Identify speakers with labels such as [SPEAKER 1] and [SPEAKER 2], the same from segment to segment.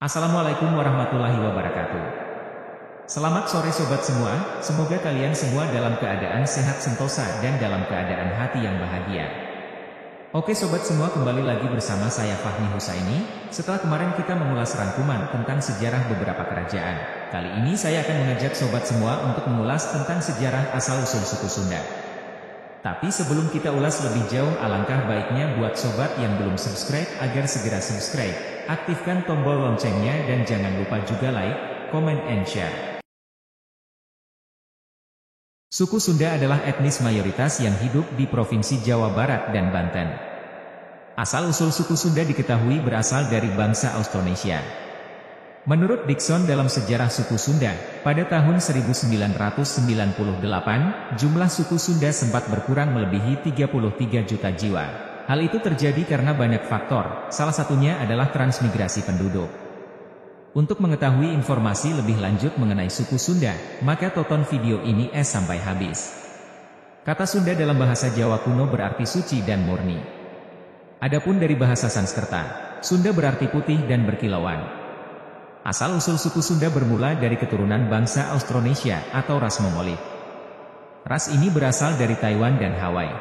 [SPEAKER 1] Assalamualaikum warahmatullahi wabarakatuh. Selamat sore sobat semua, semoga kalian semua dalam keadaan sehat sentosa dan dalam keadaan hati yang bahagia. Oke sobat semua, kembali lagi bersama saya Fahmi Husaini. Setelah kemarin kita mengulas rangkuman tentang sejarah beberapa kerajaan, kali ini saya akan mengajak sobat semua untuk mengulas tentang sejarah asal-usul suku Sunda. Tapi sebelum kita ulas lebih jauh, alangkah baiknya buat sobat yang belum subscribe agar segera subscribe, aktifkan tombol loncengnya dan jangan lupa juga like, comment, and share. Suku Sunda adalah etnis mayoritas yang hidup di Provinsi Jawa Barat dan Banten. Asal-usul suku Sunda diketahui berasal dari bangsa Austronesia. Menurut Dickson dalam sejarah suku Sunda, pada tahun 1998, jumlah suku Sunda sempat berkurang melebihi 33 juta jiwa. Hal itu terjadi karena banyak faktor, salah satunya adalah transmigrasi penduduk. Untuk mengetahui informasi lebih lanjut mengenai suku Sunda, maka tonton video ini sampai habis. Kata Sunda dalam bahasa Jawa kuno berarti suci dan murni. Adapun dari bahasa Sanskerta, Sunda berarti putih dan berkilauan. Asal-usul suku Sunda bermula dari keturunan bangsa Austronesia atau ras Mongolit. Ras ini berasal dari Taiwan dan Hawaii.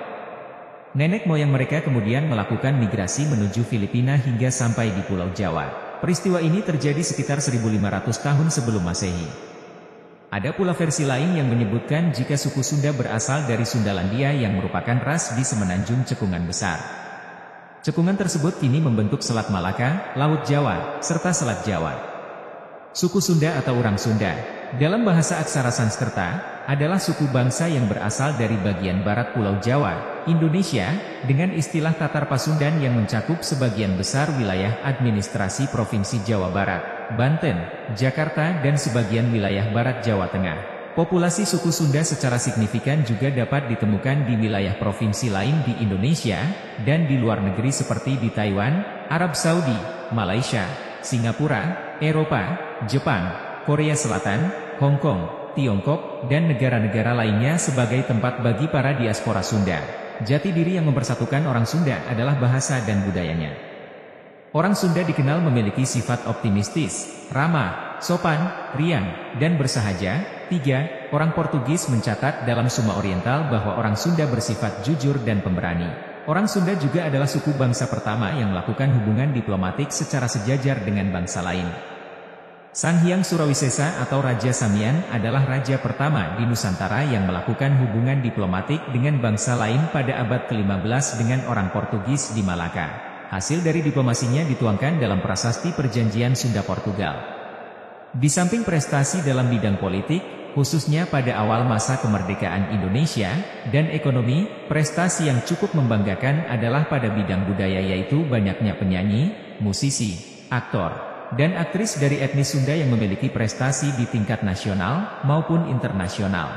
[SPEAKER 1] Nenek moyang mereka kemudian melakukan migrasi menuju Filipina hingga sampai di Pulau Jawa. Peristiwa ini terjadi sekitar 1500 tahun sebelum Masehi. Ada pula versi lain yang menyebutkan jika suku Sunda berasal dari Sundalandia yang merupakan ras di semenanjung Cekungan Besar. Cekungan tersebut kini membentuk Selat Malaka, Laut Jawa, serta Selat Jawa. Suku Sunda atau orang Sunda, dalam bahasa aksara Sanskerta, adalah suku bangsa yang berasal dari bagian barat Pulau Jawa, Indonesia, dengan istilah Tatar Pasundan yang mencakup sebagian besar wilayah administrasi Provinsi Jawa Barat, Banten, Jakarta dan sebagian wilayah barat Jawa Tengah. Populasi suku Sunda secara signifikan juga dapat ditemukan di wilayah provinsi lain di Indonesia, dan di luar negeri seperti di Taiwan, Arab Saudi, Malaysia, Singapura, Eropa, Jepang, Korea Selatan, Hong Kong, Tiongkok, dan negara-negara lainnya sebagai tempat bagi para diaspora Sunda. Jati diri yang mempersatukan orang Sunda adalah bahasa dan budayanya. Orang Sunda dikenal memiliki sifat optimistis, ramah, sopan, riang, dan bersahaja. 3. Orang Portugis mencatat dalam Suma Oriental bahwa orang Sunda bersifat jujur dan pemberani. Orang Sunda juga adalah suku bangsa pertama yang melakukan hubungan diplomatik secara sejajar dengan bangsa lain. Sang Hyang Surawisesa atau Raja Samian adalah raja pertama di Nusantara yang melakukan hubungan diplomatik dengan bangsa lain pada abad ke-15 dengan orang Portugis di Malaka. Hasil dari diplomasinya dituangkan dalam prasasti Perjanjian Sunda-Portugal. Di samping prestasi dalam bidang politik, khususnya pada awal masa kemerdekaan Indonesia, dan ekonomi, prestasi yang cukup membanggakan adalah pada bidang budaya, yaitu banyaknya penyanyi, musisi, aktor, dan aktris dari etnis Sunda yang memiliki prestasi di tingkat nasional maupun internasional.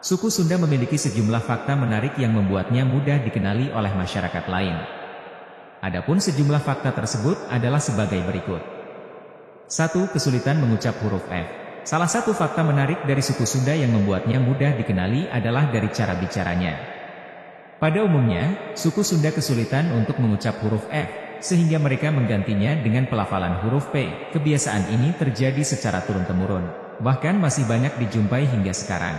[SPEAKER 1] Suku Sunda memiliki sejumlah fakta menarik yang membuatnya mudah dikenali oleh masyarakat lain. Adapun sejumlah fakta tersebut adalah sebagai berikut. 1. Kesulitan mengucap huruf F. Salah satu fakta menarik dari suku Sunda yang membuatnya mudah dikenali adalah dari cara bicaranya. Pada umumnya, suku Sunda kesulitan untuk mengucap huruf F, sehingga mereka menggantinya dengan pelafalan huruf P. Kebiasaan ini terjadi secara turun-temurun, bahkan masih banyak dijumpai hingga sekarang.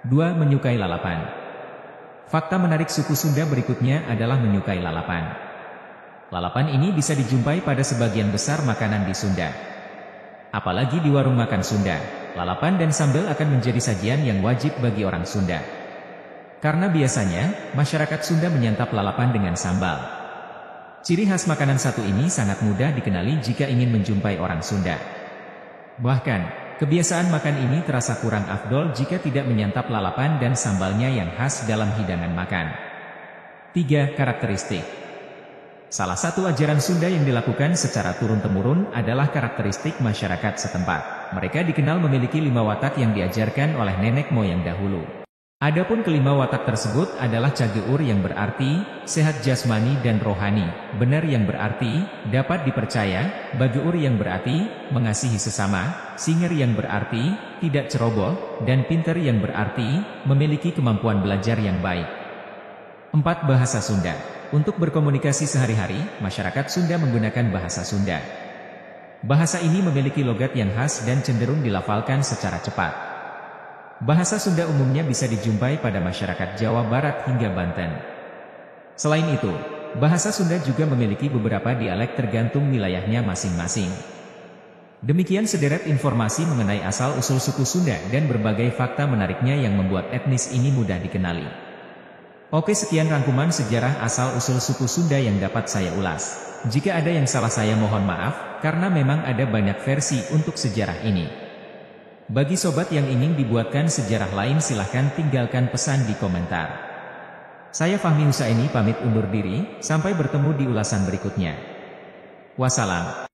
[SPEAKER 1] 2. Menyukai lalapan. Fakta menarik suku Sunda berikutnya adalah menyukai lalapan. Lalapan ini bisa dijumpai pada sebagian besar makanan di Sunda. Apalagi di warung makan Sunda, lalapan dan sambal akan menjadi sajian yang wajib bagi orang Sunda. Karena biasanya, masyarakat Sunda menyantap lalapan dengan sambal. Ciri khas makanan satu ini sangat mudah dikenali jika ingin menjumpai orang Sunda. Bahkan, kebiasaan makan ini terasa kurang afdol jika tidak menyantap lalapan dan sambalnya yang khas dalam hidangan makan. 3. Karakteristik. Salah satu ajaran Sunda yang dilakukan secara turun-temurun adalah karakteristik masyarakat setempat. Mereka dikenal memiliki 5 watak yang diajarkan oleh nenek moyang dahulu. Adapun kelima watak tersebut adalah Cageur yang berarti sehat jasmani dan rohani, Benar yang berarti dapat dipercaya, Bageur yang berarti mengasihi sesama, Singer yang berarti tidak ceroboh, dan Pinter yang berarti memiliki kemampuan belajar yang baik. 4. Bahasa Sunda. Untuk berkomunikasi sehari-hari, masyarakat Sunda menggunakan bahasa Sunda. Bahasa ini memiliki logat yang khas dan cenderung dilafalkan secara cepat. Bahasa Sunda umumnya bisa dijumpai pada masyarakat Jawa Barat hingga Banten. Selain itu, bahasa Sunda juga memiliki beberapa dialek tergantung wilayahnya masing-masing. Demikian sederet informasi mengenai asal-usul suku Sunda dan berbagai fakta menariknya yang membuat etnis ini mudah dikenali. Oke, sekian rangkuman sejarah asal-usul suku Sunda yang dapat saya ulas. Jika ada yang salah saya mohon maaf, karena memang ada banyak versi untuk sejarah ini. Bagi sobat yang ingin dibuatkan sejarah lain silahkan tinggalkan pesan di komentar. Saya Fahmi Husaini pamit undur diri, sampai bertemu di ulasan berikutnya. Wassalam.